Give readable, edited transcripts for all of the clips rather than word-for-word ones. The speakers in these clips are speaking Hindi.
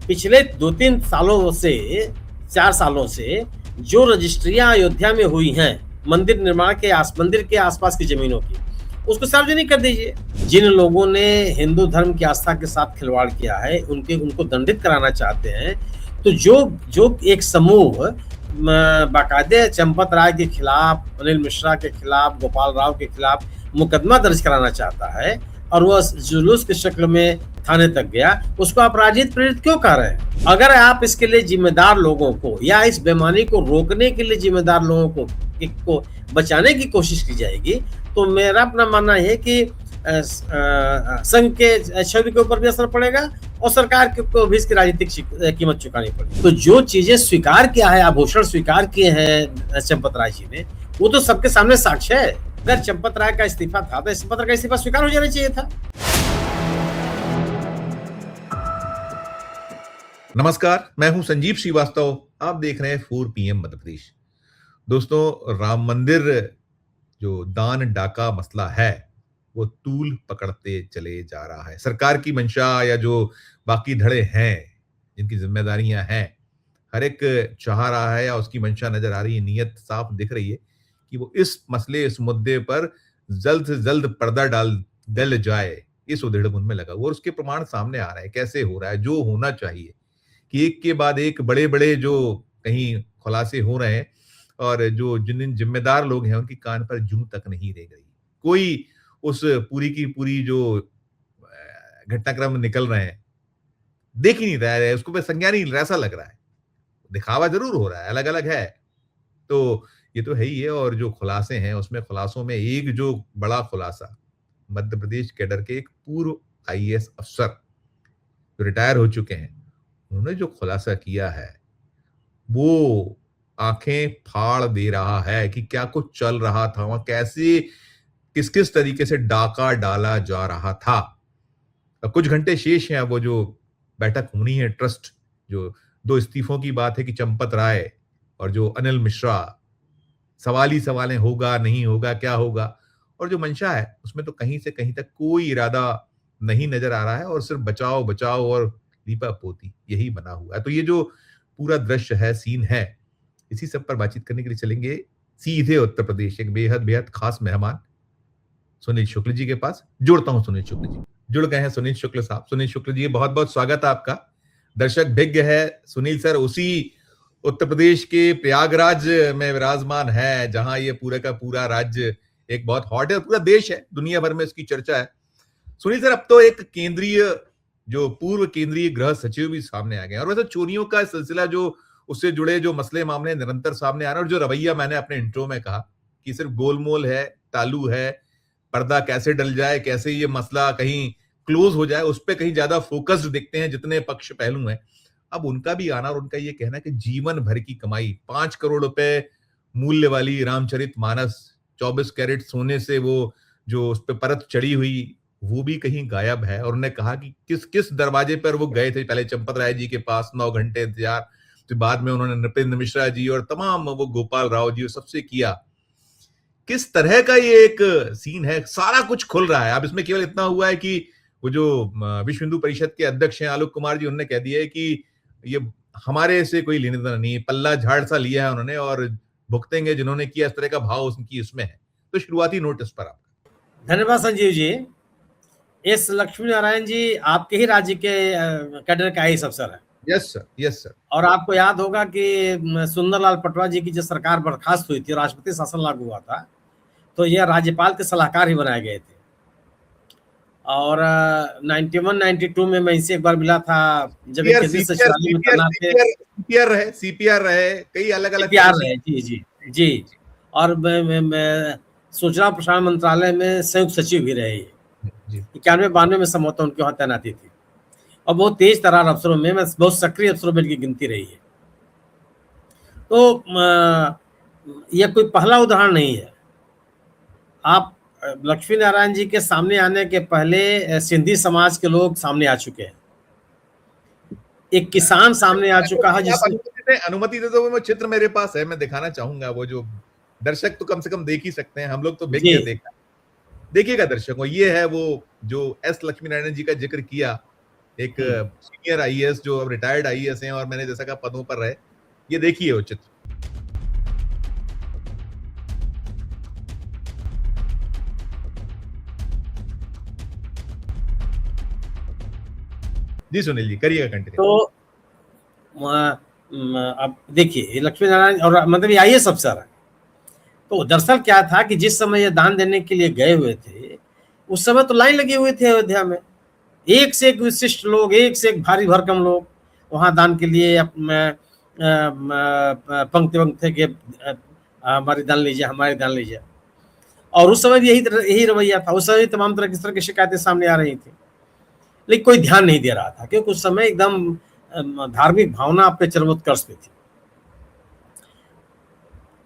पिछले 2-3 सालों से 4 सालों से जो रजिस्ट्रियाँ अयोध्या में हुई हैं, मंदिर के आस-पास की ज़मीनों की, उसको सार्वजनिक कर दीजिए। जिन लोगों ने हिंदू धर्म की आस्था के साथ खिलवाड़ किया है, उनको दंडित कराना चाहते हैं, तो जो एक समूह बाकायदे चंपत राय के खिलाफ, अनिल मिश्रा के खिलाफ, गोपाल राव के खिलाफ मुकदमा दर्ज कराना चाहता है और वह जुलूस की शक्ल में थाने तक गया, उसको आप राजनीति प्रेरित क्यों कह रहे हैं? अगर आप इसके लिए जिम्मेदार लोगों को या इस बेईमानी को रोकने के लिए जिम्मेदार लोगों को बचाने की कोशिश की जाएगी, तो मेरा अपना मानना है कि संघ के छवि के ऊपर भी असर पड़ेगा और सरकार को भी इसकी राजनीतिक कीमत चुकानी पड़ेगी। तो जो चीजें स्वीकार किया है, आभूषण स्वीकार किए हैं चंपत राय जी ने, वो तो सबके सामने साक्ष्य है। अगर चंपत राय का इस्तीफा था तो चंपत राय का इस्तीफा स्वीकार हो जाना चाहिए था। नमस्कार, मैं हूं संजीव श्रीवास्तव। आप देख रहे हैं 4 PM मध्य प्रदेश। दोस्तों, राम मंदिर जो दान डाका मसला है वो तूल पकड़ते चले जा रहा है। सरकार की मंशा या जो बाकी धड़े हैं जिनकी जिम्मेदारियां हैं, हर एक चाह रहा है या उसकी मंशा नजर आ रही है, नीयत साफ दिख रही है कि वो इस मसले, इस मुद्दे पर जल्द से जल्द पर्दा डल जाए, इस उधेड़बुन में लगा हुआ। और उसके प्रमाण सामने आ रहे हैं, कैसे हो रहा है जो होना चाहिए कि एक के बाद एक बड़े-बड़े जो कहीं खुलासे हो रहे हैं और जो जिन जिम्मेदार लोग हैं उनकी कान पर जूं तक नहीं रह गई। कोई उस पूरी की पूरी जो घटनाक्रम निकल रहे हैं देख ही नहीं रहा है, उसको पे संज्ञान ही ऐसा लग रहा है। दिखावा जरूर हो रहा है, अलग-अलग है। तो ये तो है ही है। और जो खुलासे हैं उसमें खुलासों में एक जो बड़ा खुलासा, मध्य प्रदेश कैडर के एक पूर्व IAS अफसर जो रिटायर हो चुके हैं, उन्होंने जो खुलासा किया है वो आंखें फाड़ दे रहा है कि क्या कुछ चल रहा था वहां, कैसे किस किस तरीके से डाका डाला जा रहा था। अब कुछ घंटे शेष हैं, अब वो जो बैठक होनी है ट्रस्ट, जो 2 इस्तीफों की बात है कि चंपत राय और जो अनिल मिश्रा, सवाल ही सवाल है, होगा नहीं होगा, क्या होगा। और जो मंशा है उसमें तो कहीं से कहीं तक कोई इरादा नहीं नजर आ रहा है और सिर्फ बचाओ बचाओ और लीपा पोती यही बना हुआ है। तो ये जो पूरा दृश्य है, सीन है, इसी सब पर बातचीत करने के लिए चलेंगे सीधे उत्तर प्रदेश, एक बेहद बेहद खास मेहमान सुनील शुक्ल जी के पास। जोड़ता हूं सुनील शुक्ल जी, जुड़ गए हैं सुनील शुक्ल साहब। सुनील शुक्ल जी, बहुत बहुत स्वागत है आपका। दर्शक भिज्ञ है, सुनील सर उसी उत्तर प्रदेश के प्रयागराज में विराजमान है जहां ये पूरा का पूरा राज्य एक बहुत हॉट है, पूरा देश है, दुनिया भर में इसकी चर्चा है। सुनील सर, अब तो एक जो पूर्व केंद्रीय गृह सचिव भी सामने आ गए और वैसे चोरियों का सिलसिला जो उससे जुड़े जो मसले मामले निरंतर सामने आ रहे हैं और जो रवैया मैंने अपने इंट्रो में कहा कि सिर्फ गोलमोल है, तालू है, पर्दा कैसे डल जाए, कैसे ये मसला कहीं क्लोज हो जाए, उस पर कहीं ज्यादा फोकस्ड दिखते हैं जितने पक्ष पहलू हैं। अब उनका भी आना और उनका ये कहना कि जीवन भर की कमाई 5 करोड़ रुपए मूल्य वाली रामचरितमानस 24 कैरेट सोने से वो जो उस पर परत चढ़ी हुई वो भी कहीं गायब है। और उन्होंने कहा कि किस किस दरवाजे पर वो गए थे, पहले चंपत राय जी के पास 9 घंटे इंतजार, तो बाद में उन्होंने नृपेंद्र मिश्रा जी और तमाम वो गोपाल राव जी सबसे किया। किस तरह का ये एक सीन है, सारा कुछ खुल रहा है। अब इसमें केवल इतना हुआ है कि वो जो विश्व हिंदू परिषद के अध्यक्ष हैं आलोक कुमार जी, उन्होंने कह दिया है कि ये हमारे से कोई लेने देना नहीं है, पल्ला झाड़ सा लिया है उन्होंने और भुगतेंगे जिन्होंने किया, इस तरह का भाव उनकी इसमें है। तो शुरुआती नोटिस पर आपका धन्यवाद संजीव जी। एस लक्ष्मी नारायण जी आपके ही राज्य के कैडर का IAS अफसर है। Yes sir, yes sir. और आपको याद होगा कि सुंदरलाल पटवा जी की जब सरकार बर्खास्त हुई थी, राष्ट्रपति शासन लागू हुआ था, तो यह राज्यपाल के सलाहकार ही बनाए गए थे। और 91-92 में मैं इनसे एक बार मिला था जब केंद्रीय सचिवालय में तैनात थे। CPR रहे, कई अलग-अलग CPR रहे, जी जी जी। और मैं सूचना प्रसारण मंत्रालय में संयुक्त सचिव भी रहे। 91-92 में संभवतः उनकी वहां तैनाती थी और बहुत तेज तरार अफसरों में, बहुत सक्रिय अफसरों में इनकी गिनती रही है। तो यह कोई पहला उदाहरण नहीं है। आप लक्ष्मी नारायण जी के सामने आने के पहले सिंधी समाज के लोग सामने आ चुके हैं, एक किसान सामने आ चुका है जिसने अनुमति दे दो, वो चित्र मेरे पास है, मैं दिखाना चाहूंगा। वो जो दर्शक तो कम से कम देख ही सकते हैं, हम लोग तो देखा। देखिएगा दर्शकों, ये है वो जो एस लक्ष्मी नारायण जी का जिक्र किया एक सीनियर आईएएस जो अब रिटायर्ड आईएएस हैं और मैंने जैसा कहा पदों पर रहे, ये देखिए वो चित्र। जी सुनील जी, करिएगा कंटिन्यू। तो अब देखिए, ये लक्ष्मी नारायण और मतलब ये आईएएस अफसर है। तो दरअसल क्या था कि जिस समय ये दान देने के लिए गए हुए थे, उस समय तो लाइन लगी हुई थी अयोध्या में। एक से एक विशिष्ट लोग, एक से एक भारी भरकम लोग वहां दान के लिए पंक्ति पंक्ति के हमारी दान लीजिए, हमारी दान लीजिए। और उस समय भी यही रवैया था। उस समय तमाम तरह की शिकायतें सामने आ रही थी, लेकिन कोई ध्यान नहीं दे रहा था, क्योंकि उस समय एकदम धार्मिक भावना अपने चरमोत्कर्ष पे थी।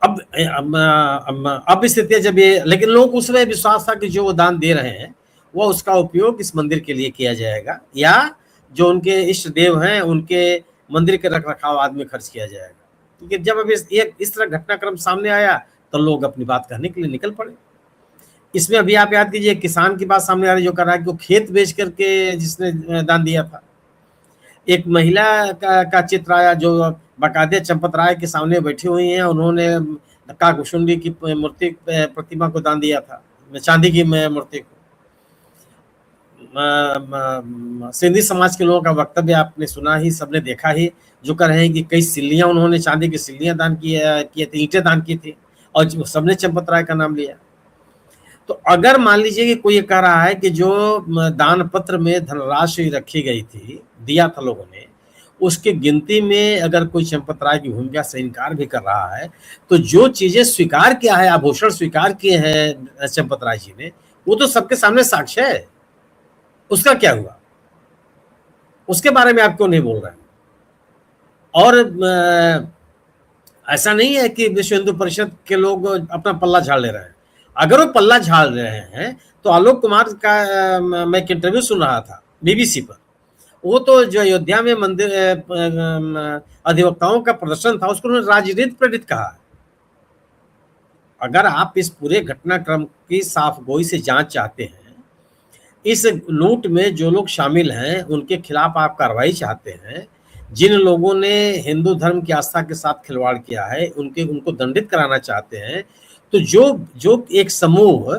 अब स्थितियां जब ये, लेकिन लोग उसमें विश्वास था कि जो वो दान दे रहे हैं वो उसका उपयोग इस मंदिर के लिए किया जाएगा, या जो उनके इष्ट देव हैं उनके मंदिर के रख रखाव आदि में खर्च किया जाएगा। क्योंकि जब अब इस तरह घटनाक्रम सामने आया तो लोग अपनी बात कहने के लिए निकल पड़े। इसमें अभी आप याद कीजिए, किसान की बात सामने आ रही, जो कर रहा है कि वो खेत बेच करके जिसने दान दिया था। एक महिला का चित्र आया जो बाकायदे चंपत राय के सामने बैठी हुई हैं, उन्होंने काकभूषुंडी की मूर्ति प्रतिमा को दान दिया था, चांदी की मूर्ति को। सिंधी समाज के लोगों का वक्तव्य आपने सुना ही, सबने देखा ही, जो कह रहे हैं कि कई सिल्लियां, उन्होंने चांदी की सिल्लियां दान किए थे, ईंटें दान की थी, और सबने चंपत राय का नाम लिया। तो अगर मान लीजिए कि कोई ये कह रहा है कि जो दान पत्र में धनराशि रखी गई थी, दिया था लोगों ने, उसकी गिनती में अगर कोई चंपत राय की भूमिका से इनकार भी कर रहा है, तो जो चीजें स्वीकार किया है, आभूषण स्वीकार किए हैं चंपत राय जी ने, वो तो सबके सामने साक्ष्य है। उसका क्या हुआ, उसके बारे में आप क्यों नहीं बोल रहे हैं? और ऐसा नहीं है कि विश्व हिंदू परिषद के लोग अपना पल्ला झाड़ ले रहे हैं। अगर वो पल्ला झाड़ रहे हैं तो आलोक कुमार का मैं एक इंटरव्यू सुन रहा था बीबीसी पर, वो तो जो अयोध्या में मंदिर अधिवक्ताओं का प्रदर्शन था, उसको उन्होंने राजनीति प्रेरित कहा है। अगर आप इस पूरे घटनाक्रम की साफ गोई से जांच चाहते हैं, इस लूट में जो लोग शामिल हैं उनके खिलाफ आप कार्रवाई चाहते हैं, जिन लोगों ने हिंदू धर्म की आस्था के साथ खिलवाड़ किया है उनको दंडित कराना चाहते हैं, तो जो एक समूह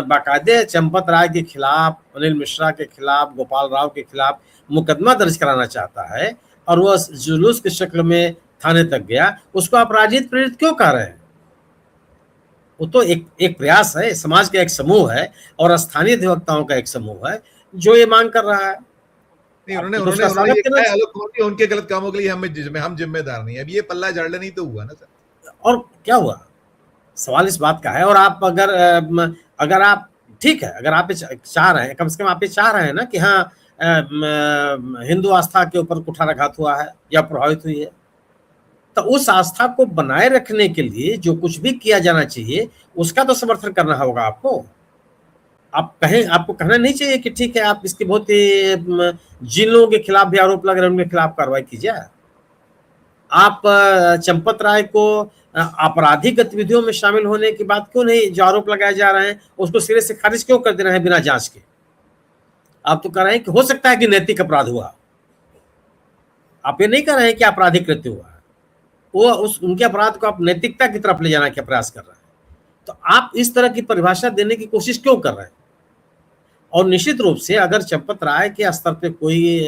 बाकायदे चंपत राय के खिलाफ, अनिल मिश्रा के खिलाफ, गोपाल राव के खिलाफ मुकदमा दर्ज कराना चाहता है और वह जुलूस की शक्ल में थाने तक गया, उसको आप राजनीति प्रेरित क्यों कह रहे हैं? वो तो एक प्रयास है, समाज का एक समूह है और स्थानीय अधिवक्ताओं का एक समूह है जो ये मांग कर रहा है। नहीं, उन्होंने ये कहा है, आलोक कुमार जी, उनके गलत कामों के लिए हम जिम्मेदार नहीं है। अब ये पल्ला झाड़ना नहीं तो हुआ ना सर। और क्या हुआ, सवाल इस बात का है। और आप अगर आप ठीक है, अगर आप चाह रहे हैं, कम से कम आप ये चाह रहे हैं ना कि हाँ हिंदू आस्था के ऊपर कुठाराघात हुआ है या प्रभावित हुई है, तो उस आस्था को बनाए रखने के लिए जो कुछ भी किया जाना चाहिए उसका तो समर्थन करना होगा आपको। आपको कहना नहीं चाहिए कि ठीक है, आप इसके बहुत ही जिन लोगों के खिलाफ भी आरोप लग रहे हैं उनके खिलाफ कार्रवाई कीजिए। आप चंपत राय को आपराधिक गतिविधियों में शामिल होने की बात क्यों नहीं, जो आरोप लगाए जा रहे हैं उसको सिरे से खारिज क्यों कर दे रहे हैं बिना जांच के? आप तो कह रहे हैं कि हो सकता है कि नैतिक अपराध हुआ, आप ये नहीं कह रहे हैं कि आपराधिक कृत्य हुआ है। वो उनके अपराध को आप नैतिकता की तरफ ले जाने का प्रयास कर रहे हैं। तो आप इस तरह की परिभाषा देने की कोशिश क्यों कर रहे हैं? और निश्चित रूप से अगर चंपत राय के स्तर पे कोई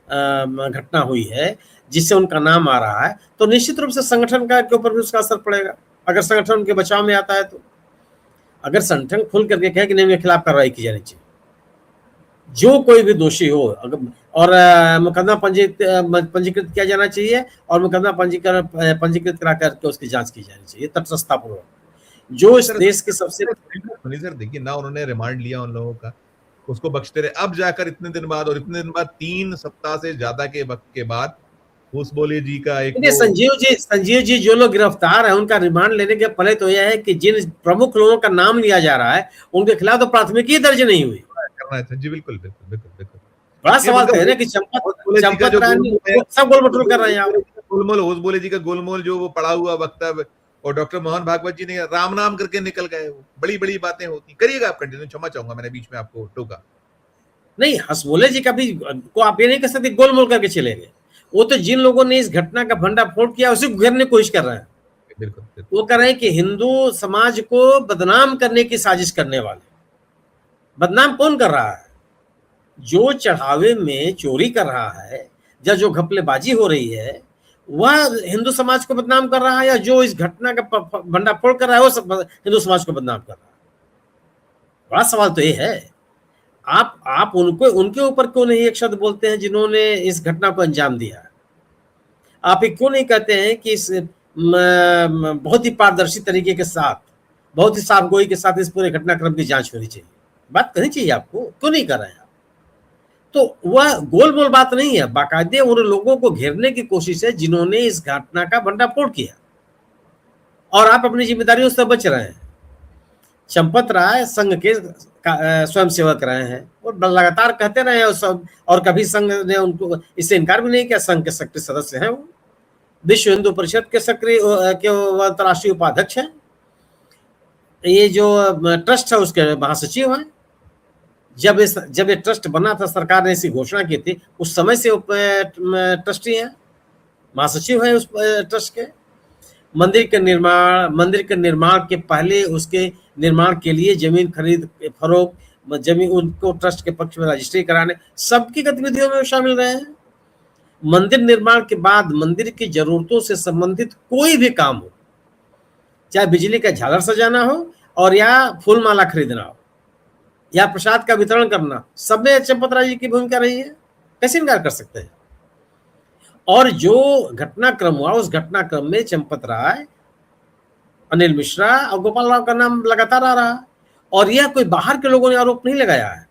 घटना हुई है जिससे उनका नाम आ रहा है, तो निश्चित रूप से संगठन के ऊपर भी उसका असर पड़ेगा। अगर संगठन उनके बचाव में आता है तो, अगर संगठन खुल करके कहे कि नहीं, उनके खिलाफ कार्रवाई की जानी चाहिए, जो कोई भी दोषी हो, और मुकदमा पंजीकृत किया जाना चाहिए और मुकदमा पंजीकृत करा करके उसकी जांच की जानी चाहिए तटस्थतापूर्वक। जो इस देश के सबसे सर देखिए ना, उन्होंने रिमांड लिया उन लोगों का, उसको बख्शते रहे। अब जाकर इतने दिन बाद 3 सप्ताह से ज्यादा के वक्त के बाद होसबोले जी का एक संजीव जी जो लोग गिरफ्तार है उनका रिमांड लेने के पहले तो यह है कि जिन प्रमुख लोगों का नाम लिया जा रहा है उनके खिलाफ तो प्राथमिकी दर्ज नहीं हुई करना है। जी बिल्कुल बिल्कुल बिल्कुल बिल्कुल। बड़ा सवाल है ना कि चंपत राय सब गोलमटोल कर रहे हैं। गोलमोल होसबोले जी का गोलमोल जो वो पड़ा हुआ वक्तव्य, और डॉक्टर मोहन भागवत जी ने राम नाम करके निकल गए, वो बड़ी बड़ी बातें होती। करिएगा आप कंटिन्यू, क्षमा चाहूंगा मैंने बीच में आपको टोका। नहीं, हसबोले जी का भी को आप ये नहीं कह सकते गोल मोल करके चले गए। वो तो जिन लोगों ने इस घटना का भंडाफोड़ किया उसी को घेरने की कोशिश कर रहे हैं। बिल्कुल बिल्कुल। वो कह रहे हैं कि हिंदू समाज को बदनाम करने की साजिश करने वाले। बदनाम कौन कर रहा है? जो चढ़ावे में चोरी कर रहा है या जो घपलेबाजी हो रही है वह हिंदू समाज को बदनाम कर रहा है, या जो इस घटना का भंडाफोड़ कर रहा है वो हिंदू समाज को बदनाम कर रहा है? बड़ा सवाल तो ये है। आप उनको उनके ऊपर क्यों नहीं एक शब्द बोलते हैं जिन्होंने इस घटना को अंजाम दिया? आप ये क्यों नहीं कहते हैं कि इस बहुत ही पारदर्शी तरीके के साथ, बहुत ही साफगोई के साथ इस पूरे घटनाक्रम की जांच होनी चाहिए? बात करनी चाहिए आपको, क्यों नहीं कर रहे हैं आप? तो वह गोल मोल बात नहीं है, बाकायदे उन लोगों को घेरने की कोशिश है जिन्होंने इस घटना का भंडाफोड़ किया, और आप अपनी जिम्मेदारियों से बच रहे हैं। चंपत राय संघ के स्वयं सेवक रहे हैं और लगातार कहते रहे हैं सब, और कभी संघ ने उनको इससे इनकार भी नहीं किया। संघ के सक्रिय सदस्य हैं वो, विश्व हिंदू परिषद के सक्रिय के अंतर्राष्ट्रीय उपाध्यक्ष हैं, ये जो ट्रस्ट है उसके महासचिव हैं। जब ये ट्रस्ट बना था, सरकार ने इसकी घोषणा की थी, उस समय से ट्रस्टी हैं, महासचिव हैं उस ट्रस्ट के। मंदिर के निर्माण के पहले उसके निर्माण के लिए जमीन खरीद फरोख्त, जमीन उनको ट्रस्ट के पक्ष में रजिस्ट्री कराने, सबकी गतिविधियों में शामिल रहे हैं। मंदिर निर्माण के बाद मंदिर की जरूरतों से संबंधित कोई भी काम हो, चाहे बिजली का झालर सजाना हो और या फूल माला खरीदना हो या प्रसाद का वितरण करना, सब में चंपत राय जी की भूमिका रही है। कैसे इनकार कर सकते हैं? और जो घटनाक्रम हुआ उस घटनाक्रम में चंपत राय, अनिल मिश्रा और गोपाल राव का नाम लगातार आ रहा, और यह कोई बाहर के लोगों ने आरोप नहीं लगाया है।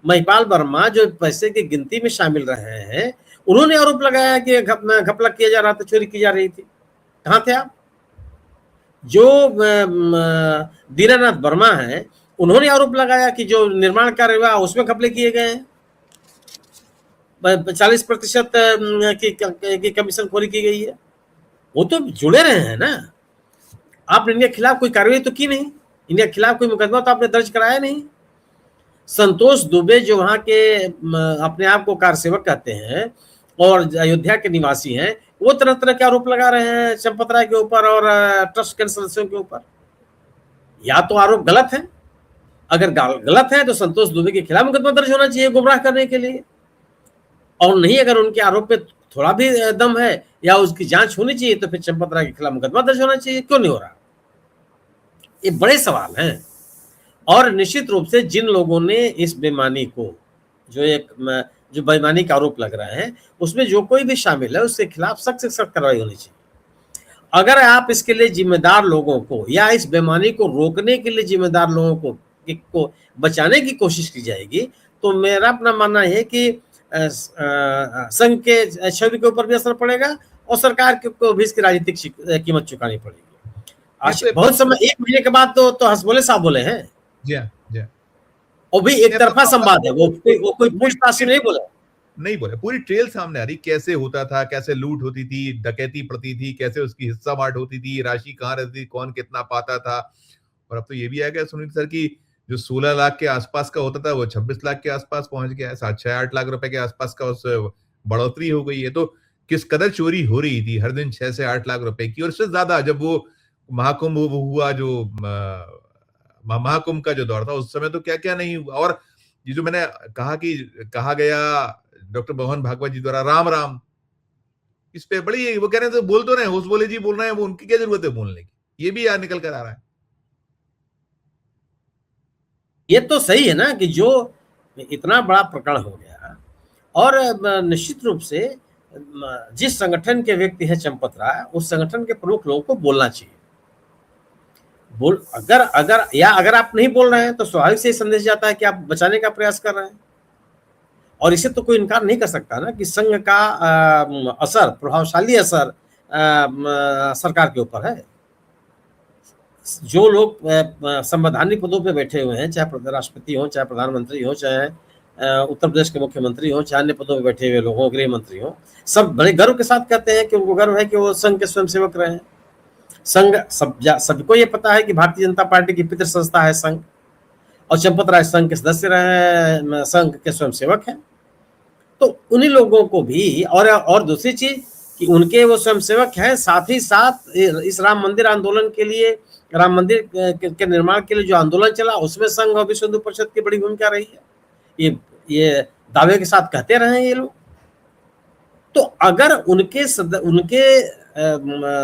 महिपाल वर्मा जो पैसे की गिनती में शामिल रहे हैं, उन्होंने आरोप लगाया कि घपला किया जा रहा था, चोरी की जा रही थी। कहाँ थे आप? जो दीनानाथ वर्मा है, उन्होंने आरोप लगाया कि जो निर्माण कार्य हुआ उसमें घपले किए गए हैं, 40% की कमीशन खोरी की गई है। वो तो जुड़े रहे हैं ना। आपने इनके खिलाफ कोई कार्रवाई तो की नहीं, इनके खिलाफ कोई मुकदमा तो आपने दर्ज कराया नहीं। संतोष दुबे जो वहां के अपने आप को कार सेवक कहते हैं और अयोध्या के निवासी हैं, वो तरह तरह के आरोप लगा रहे हैं चंपत राय के ऊपर और ट्रस्ट के सदस्यों के ऊपर। या तो आरोप गलत है, अगर गलत है तो संतोष दुबे के खिलाफ मुकदमा दर्ज होना चाहिए गुमराह करने के लिए, और नहीं अगर उनके आरोप पे थोड़ा भी दम है या उसकी जांच होनी चाहिए तो फिर चंपत राय के खिलाफ मुकदमा दर्ज होना चाहिए। क्यों नहीं हो रहा? ये बड़े सवाल हैं। और निश्चित रूप से जिन लोगों ने इस बेईमानी को, जो बेईमानी का आरोप लग रहे हैं, उसमें जो कोई भी शामिल है उसके खिलाफ सख्त से सख्त कार्रवाई होनी चाहिए। अगर आप इसके लिए जिम्मेदार लोगों को या इस बेईमानी को रोकने के लिए जिम्मेदार लोगों को बचाने की कोशिश की जाएगी, तो मेरा अपना मानना है कि संघ के छवि के ऊपर भी असर पड़ेगा और सरकार को भी इसकी राजनीतिक कीमत चुकानी पड़ेगी। आज बहुत समय, 1 महीने के बाद तो हसबोले साहब बोले हैं, जी और भी एक तरफा संवाद है, वो कोई पूछताछ से नहीं बोले। पूरी ट्रेल सामने आ रही, कैसे होता था, कैसे लूट होती थी, डकैती पड़ती थी, कैसे उसकी हिस्सा बांट होती थी, राशि कहाँ रहती थी, कौन कितना पाता था। और अब तो ये भी आ गया सुनील सर की जो 16 लाख के आसपास का होता था वो 26 लाख के आसपास पहुंच गया है, 7-8 लाख रुपए के आसपास का उस बढ़ोतरी हो गई है। तो किस कदर चोरी हो रही थी हर दिन 6 से 8 लाख रुपए की, और इससे ज्यादा जब वो महाकुंभ हुआ, जो महाकुंभ का जो दौर था उस समय तो क्या क्या नहीं हुआ। और ये जो मैंने कहा गया डॉक्टर मोहन भागवत जी द्वारा राम राम, इस पे बड़ी वो कह रहे थे, बोल तो रहे हैं, हसबोले जी बोल रहे हैं, वो उनकी क्या जरूरत है बोलने की, ये भी यार निकल कर आ रहा है। ये तो सही है ना कि जो इतना बड़ा प्रकरण हो गया, और निश्चित रूप से जिस संगठन के व्यक्ति है चंपत राय, उस संगठन के प्रमुख लोगों को बोलना चाहिए। अगर आप नहीं बोल रहे हैं तो स्वाभाविक से संदेश जाता है कि आप बचाने का प्रयास कर रहे हैं, और इसे तो कोई इनकार नहीं कर सकता ना कि संघ का असर, प्रभावशाली असर सरकार के ऊपर है। जो लोग संवैधानिक पदों पे बैठे हुए हैं, चाहे राष्ट्रपति हो, चाहे प्रधानमंत्री हो, चाहे उत्तर प्रदेश के मुख्यमंत्री हो, चाहे अन्य पदों पे बैठे हुए लोग हो, गृह मंत्री हो, सब बड़े गर्व के साथ कहते हैं कि उनको गर्व है कि वो संघ के स्वयंसेवक रहे हैं। संघ सबको ये पता है कि भारतीय जनता पार्टी की पितृ संस्था है संघ, और चंपत राय संघ के सदस्य रहे हैं, संघ के स्वयंसेवक हैं। तो उन्हीं लोगों को भी, और दूसरी चीज कि उनके वो स्वयंसेवक हैं, साथ ही साथ इस राम मंदिर आंदोलन के लिए, राम मंदिर के निर्माण के लिए जो आंदोलन चला उसमें संघ और विश्व हिंदू परिषद की बड़ी भूमिका रही है। ये दावे के साथ कहते रहे हैं ये लोग। तो अगर उनके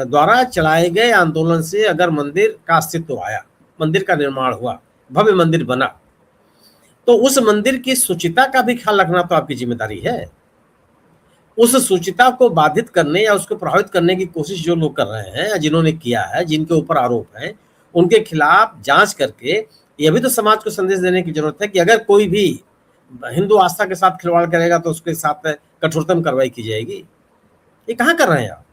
द्वारा चलाए गए आंदोलन से अगर मंदिर का अस्तित्व आया, मंदिर का निर्माण हुआ, भव्य मंदिर बना, तो उस मंदिर की शुचिता का भी ख्याल रखना तो आपकी जिम्मेदारी है। उस शुचिता को बाधित करने या उसको प्रभावित करने की कोशिश जो लोग कर रहे हैं या जिन्होंने किया है, जिनके ऊपर आरोप है, उनके खिलाफ जांच करके यह भी तो समाज को संदेश देने की जरूरत है कि अगर कोई भी हिंदू आस्था के साथ खिलवाड़ करेगा तो उसके साथ कठोरतम कार्रवाई की जाएगी। ये कहाँ कर रहे हैं आप?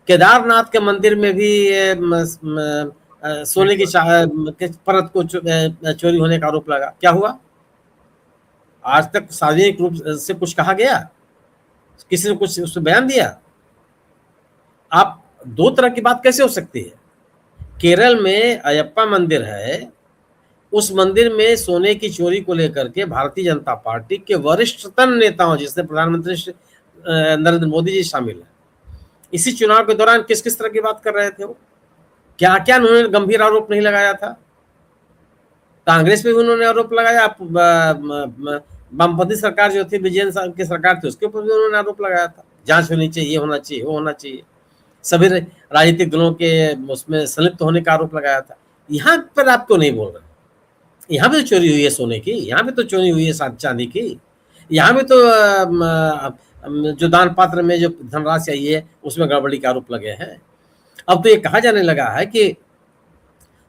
केदारनाथ के मंदिर में भी सोने की परत को चोरी होने का आरोप लगा। क्या हुआ? आज तक सार्वजनिक रूप से कुछ कहा गया? किसी ने कुछ उसमें बयान दिया? आप दो तरह की बात कैसे हो सकती है? केरल में अयप्पा मंदिर है, उस मंदिर में सोने की चोरी को लेकर के भारतीय जनता पार्टी के वरिष्ठतम नेताओं, जिसमें प्रधानमंत्री नरेंद्र मोदी जी शामिल है, इसी चुनाव के दौरान किस किस तरह की बात कर रहे थे वो? क्या क्या उन्होंने गंभीर आरोप नहीं लगाया था? कांग्रेस पे भी उन्होंने आरोप लगाया, वामपंथी सरकार जो थी, विजयन की सरकार थी, उसके ऊपर भी उन्होंने आरोप लगाया था, जांच होनी चाहिए, ये होना चाहिए, वो होना चाहिए, सभी राजनीतिक दलों के उसमें संलिप्त होने का आरोप लगाया था। यहाँ पर आप क्यों नहीं बोल रहे? यहाँ भी तो चोरी हुई है सोने की, यहाँ भी तो चोरी हुई है चांदी की, यहाँ भी तो जो दान पात्र में जो धनराशि आई है उसमें गड़बड़ी के आरोप लगे हैं। अब तो ये कहा जाने लगा है कि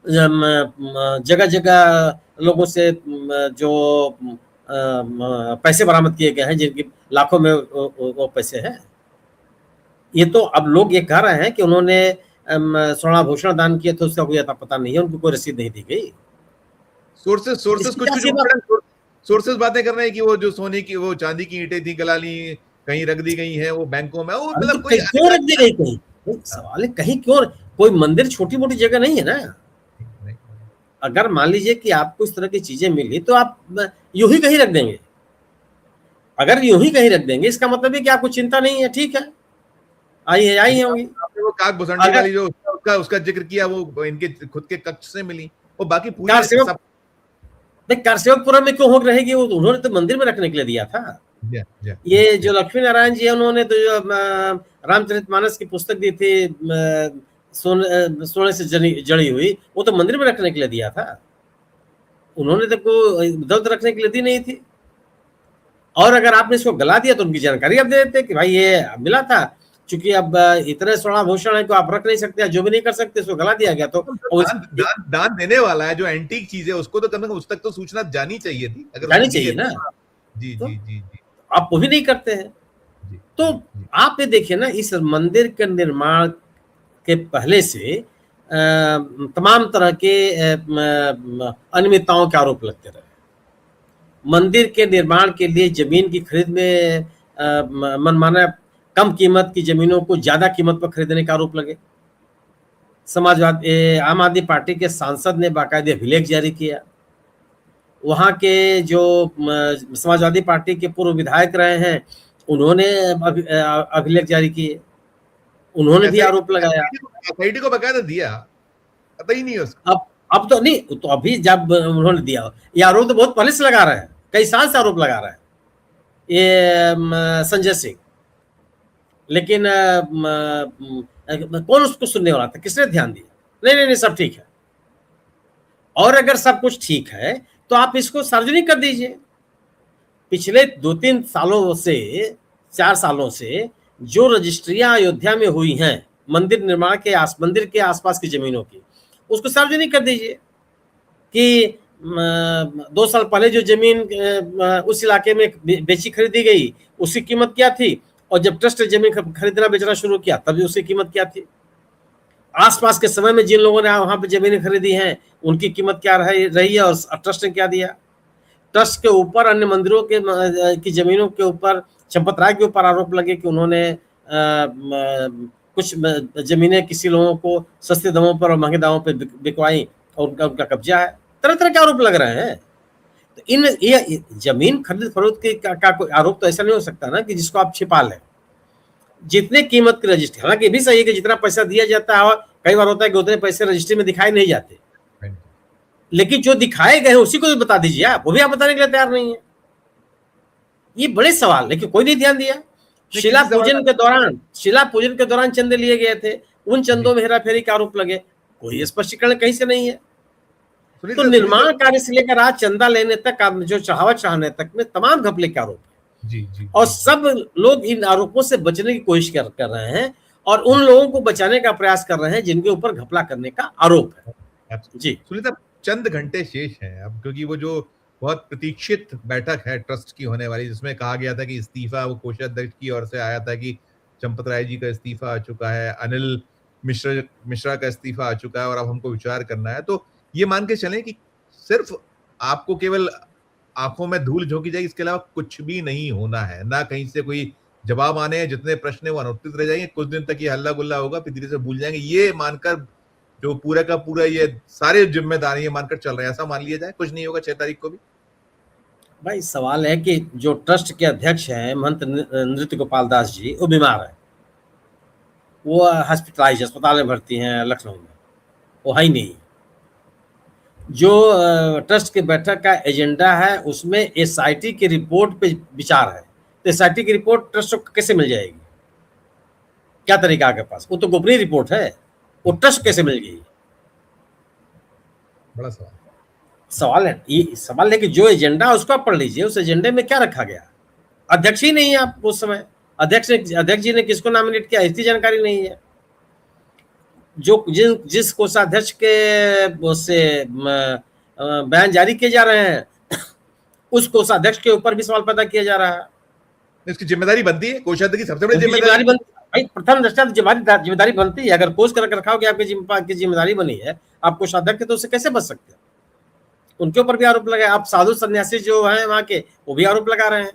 जगह जगह लोगों से जो पैसे बरामद किए गए हैं, जिनकी लाखों में वो पैसे हैं। ये तो अब लोग ये कह रहे हैं कि उन्होंने स्वर्णाभूषण दान किए थे, उसका कोई अता पता नहीं है, उनको कोई रसीद नहीं दी गई। सोर्सेस बातें कर रहे हैं कि वो जो सोने की वो चांदी की ईंटें थी गला ली, कहीं रख दी गई हैं वो बैंकों में, वो मतलब कोई क्यों रख दी गई? कहीं सवाल है, कहीं क्यों? कोई मंदिर छोटी मोटी जगह नहीं है ना। अगर मान लीजिए कि आपको इस तरह की चीजें मिली तो आप यूं ही कहीं रख देंगे। अगर यूं ही कहीं रख देंगे इसका मतलब है कि आपको चिंता नहीं है। ठीक है, आई होंगी। आपने वो काग भुसंडी वाली जो उसका जिक्र किया, वो इनके खुद के कक्ष से मिली, वो बाकी पूरी कारसेवकपुरम में क्यों हो रहेगी? वो उन्होंने तो मंदिर में रखने के लिए दिया था। ये जो लक्ष्मी नारायण जी है, उन्होंने तो जो रामचरितमानस की पुस्तक दी थी सोने से जड़ी हुई, वो तो मंदिर में रखने के लिए दिया था। उन्होंने तो कोई इधर रखने के लिए दी नहीं थी। और अगर आपने इसको गला दिया तो उनकी जानकारी आप दे देते कि भाई ये मिला था, चूंकि अब इतने स्वर्णाभूषण है को आप रख नहीं सकते, जो भी नहीं कर सकते, इसको गला दिया गया। तो दान देने वाला है जो एंटीक चीज है, उसको तो कम से कम उस तक तो सूचना जानी चाहिए थी, अगर जानी चाहिए ना। जी तो जी जी जी आप वो भी नहीं करते हैं। तो आप ये देखिए ना, इस मंदिर के निर्माण के पहले से तमाम तरह के अनियमितताओं के आरोप लगते रहे। मंदिर के निर्माण के लिए जमीन की खरीद में मनमाना कम कीमत की जमीनों को ज्यादा कीमत पर खरीदने का आरोप लगे। आम आदमी पार्टी के सांसद ने बाकायदे अभिलेख जारी किया। वहां के जो समाजवादी पार्टी के पूर्व विधायक रहे हैं, उन्होंने अभिलेख जारी किए, उन्होंने भी आरोप लगाया। एसआईटी को बकायदा दिया, पता ही नहीं उसको। अब तो नहीं, तो अभी जब उन्होंने दिया, ये आरोप तो बहुत पहले से लगा रहे हैं, कई साल से आरोप लगा रहे हैं ये संजय सिंह। लेकिन कौन उसको सुनने वाला था? किसने ध्यान दिया? नहीं, सब ठीक है। और अगर सब कुछ ठीक है तो आप इसको सार्वजनिक कर दीजिए। पिछले 2-3 सालों से, 4 सालों से जो रजिस्ट्रियां अयोध्या में हुई हैं मंदिर निर्माण के मंदिर के आसपास की जमीनों की, उसको सार्वजनिक कर दीजिए कि 2 साल पहले जो जमीन उस इलाके में बेची खरीदी गई, उसकी कीमत क्या थी, और जब ट्रस्ट जमीन खरीदना बेचना शुरू किया तब उसकी कीमत क्या थी। आसपास के समय में जिन लोगों ने वहां पे जमीनें खरीदी हैं उनकी कीमत क्या रही है और ट्रस्ट ने क्या दिया। ट्रस्ट के ऊपर अन्य मंदिरों के की जमीनों के ऊपर चंपत राय के ऊपर आरोप लगे कि उन्होंने कुछ जमीनें किसी लोगों को सस्ते दामों पर और महंगे दामों पर बिकवाई और उनका कब्जा है। तरह तरह के आरोप लग रहे हैं। तो ये जमीन खरीद फरोख्त का कोई आरोप तो ऐसा नहीं हो सकता ना कि जिसको आप छिपा लें। जितने कीमत की रजिस्ट्री, हालांकि ये भी सही है कि जितना पैसा दिया जाता है, कई बार होता है कि उतने पैसे रजिस्ट्री में दिखाई नहीं जाते, लेकिन जो दिखाए गए हैं उसी को भी बता दीजिए आप, वो भी आप बताने के लिए तैयार नहीं है। ये बड़े सवाल, लेकिन कोई नहीं ध्यान दिया। शिला पूजन के दौरान चंदे लिए गए थे, उन चंदों में हेरा फेरी के आरोप लगे, कोई स्पष्टीकरण कहीं से नहीं है। तो निर्माण कार्य से लेकर आज चंदा लेने तक, जो चढ़ावा चढ़ाने तक में तमाम घपले के आरोप है। जी, और सब लोग इन आरोपों से बचने की कोशिश कर रहे हैं और उन लोगों को बचाने का प्रयास कर रहे हैं जिनके ऊपर घपला करने का आरोप है। जी सुनील साहब, चंद घंटे शेष हैं अब, क्योंकि वो जो बहुत प्रतीक्षित बैठक है ट्रस्ट की होने वाली, जिसमें कहा गया था कि इस्तीफा वो कोषाध्यक्ष की ओर से आया था कि चंपत राय जी का इस्तीफा आ चुका है, अनिल मिश्रा का इस्तीफा आ चुका है और अब हमको विचार करना है। तो ये मान के चलें कि सिर्फ आपको केवल आंखों में धूल झोंकी जाएगी, इसके अलावा कुछ भी नहीं होना है, ना कहीं से कोई जवाब आने हैं, जितने प्रश्न है वो अनुत्तरित रह जाएंगे, कुछ दिन तक ये हल्ला गुल्ला होगा, फिर धीरे से भूल जाएंगे, ये मानकर जो पूरा का पूरा ये सारे जिम्मेदारी ये मानकर चल रहे हैं, ऐसा मान लिया जाए कुछ नहीं होगा 6 तारीख को भी? भाई सवाल है कि जो ट्रस्ट के अध्यक्ष हैं महंत नृत्य गोपाल दास जी, वो बीमार है, वो हॉस्पिटलाइज अस्पताल में भर्ती हैं लखनऊ में, वो है ही नहीं। जो ट्रस्ट की बैठक का एजेंडा है उसमें एसआईटी की रिपोर्ट पे विचार है, तो एसआईटी की रिपोर्ट ट्रस्ट को कैसे मिल जाएगी? क्या तरीका आपके पास? वो तो गोपनीय रिपोर्ट है, वो ट्रस्ट कैसे मिल गई? बड़ा सवाल है कि जो एजेंडा उसको आप पढ़ लीजिए, उस एजेंडे में क्या रखा गया। अध्यक्ष ही नहीं है आप उस समय, अध्यक्ष जी ने किसको नॉमिनेट किया इसकी जानकारी नहीं है। जो जिस कोषाध्यक्ष के से बयान जारी किए जा रहे हैं उस कोषाध्यक्ष के ऊपर भी सवाल पैदा किया जा रहा है। इसकी जिम्मेदारी बनती है, कोषाध्यक्ष की सबसे बड़ी जिम्मेदारी भाई प्रथम दृष्टया जिम्मेदारी बनती है। अगर कोष कर रखा हो कि आपकी जिम्मेदारी बनी है, आप कोषाध्यक्ष तो उससे कैसे बच सकते हैं? उनके ऊपर भी आरोप लगा। आप साधु सन्यासी जो हैं वहां के, वो भी आरोप लगा रहे हैं।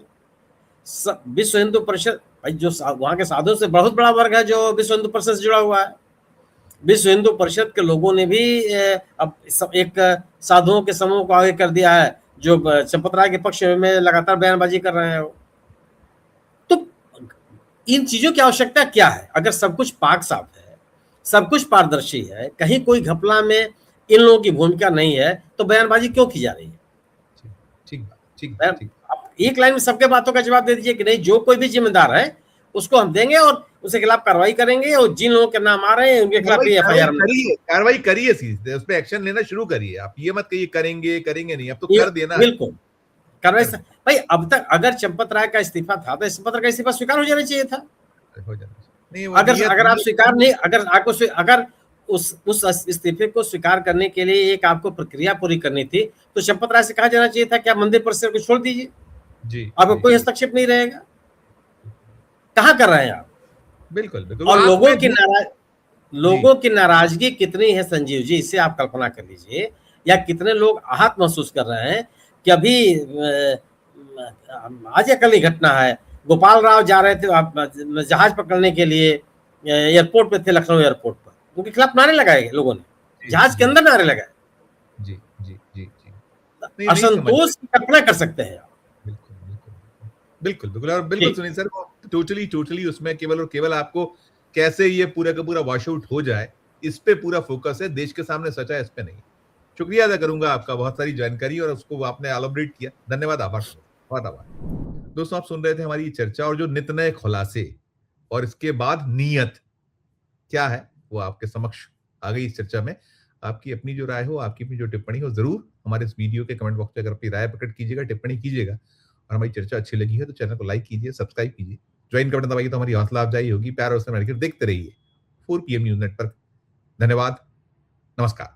विश्व हिंदू परिषद, भाई जो वहां के साधु से बहुत बड़ा वर्ग है जो विश्व हिंदू परिषद से जुड़ा हुआ है। विश्व हिंदू परिषद के लोगों ने भी अब एक साधुओं के समूह को आगे कर दिया है जो चंपत राय के पक्ष में लगातार बयानबाजी कर रहे हैं। तो इन चीजों की आवश्यकता क्या है? अगर सब कुछ पाक साफ है, सब कुछ पारदर्शी है, कहीं कोई घपला में इन लोगों की भूमिका नहीं है, तो बयानबाजी क्यों की जा रही है? ठीक। आप एक लाइन में सबके बातों का जवाब दे दीजिए कि नहीं, जो कोई भी जिम्मेदार है उसको हम देंगे और उसके खिलाफ कार्रवाई करेंगे, और जिन लोगों के नाम आ रहे हैं उनके खिलाफ एफआईआर कार्रवाई करिए, सीधे उस पर एक्शन लेना शुरू करिए। आप ये मत कहिए करेंगे नहीं, अब तो कर देना। बिल्कुल कार्रवाई। भाई अब तक अगर चंपत राय का इस्तीफा था तो चंपत राय का इस्तीफा स्वीकार हो जाना चाहिए था। अगर आप स्वीकार नहीं, अगर उस इस्तीफे को स्वीकार करने के लिए एक आपको प्रक्रिया पूरी करनी थी, तो चंपत राय से कहा जाना चाहिए था कि आप मंदिर परिसर को छोड़ दीजिए जी, आपको कोई हस्तक्षेप नहीं रहेगा। कहाँ कर रहे हैं आप? बिल्कुल। और लोगों की नाराजगी कितनी है संजीव जी, इससे आप कल्पना कर लीजिए, या कितने लोग आहत महसूस कर रहे हैं कि अभी आज या कल ही घटना है, गोपाल राव जा रहे थे जहाज पकड़ने के लिए, एयरपोर्ट पे थे, लखनऊ एयरपोर्ट पर, उनके खिलाफ नारे लगाए लोगों ने, जहाज के अंदर नारे लगाए। जी। असंतोष की कल्पना कर सकते हैं आप। बिल्कुल और बिल्कुल सुनील सर, टोटली उसमें केवल और केवल आपको कैसे ये पूरा का पूरा वॉश आउट हो जाए, इस पे पूरा फोकस है। देश के सामने सच है, इस पे नहीं। शुक्रिया अदा करूंगा आपका, बहुत सारी जानकारी और उसको आपने एलैबोरेट किया, धन्यवाद, बहुत आभार। दोस्तों, आप सुन रहे थे हमारी चर्चा और जो नित नए खुलासे और इसके बाद नीयत क्या है वो आपके समक्ष आ गई इस चर्चा में। आपकी अपनी जो राय हो, आपकी अपनी जो टिप्पणी हो, जरूर हमारे इस वीडियो के कमेंट बॉक्स में अगर अपनी राय प्रकट कीजिएगा, टिप्पणी कीजिएगा। और हमारी चर्चा अच्छी लगी है तो चैनल को लाइक कीजिए, सब्सक्राइब कीजिए, ज्वाइन का बटन दबाइए तो हमारी हौसला अफजाई होगी। प्यार और देखते रहिए 4 PM न्यूज नेटवर्क। धन्यवाद, नमस्कार।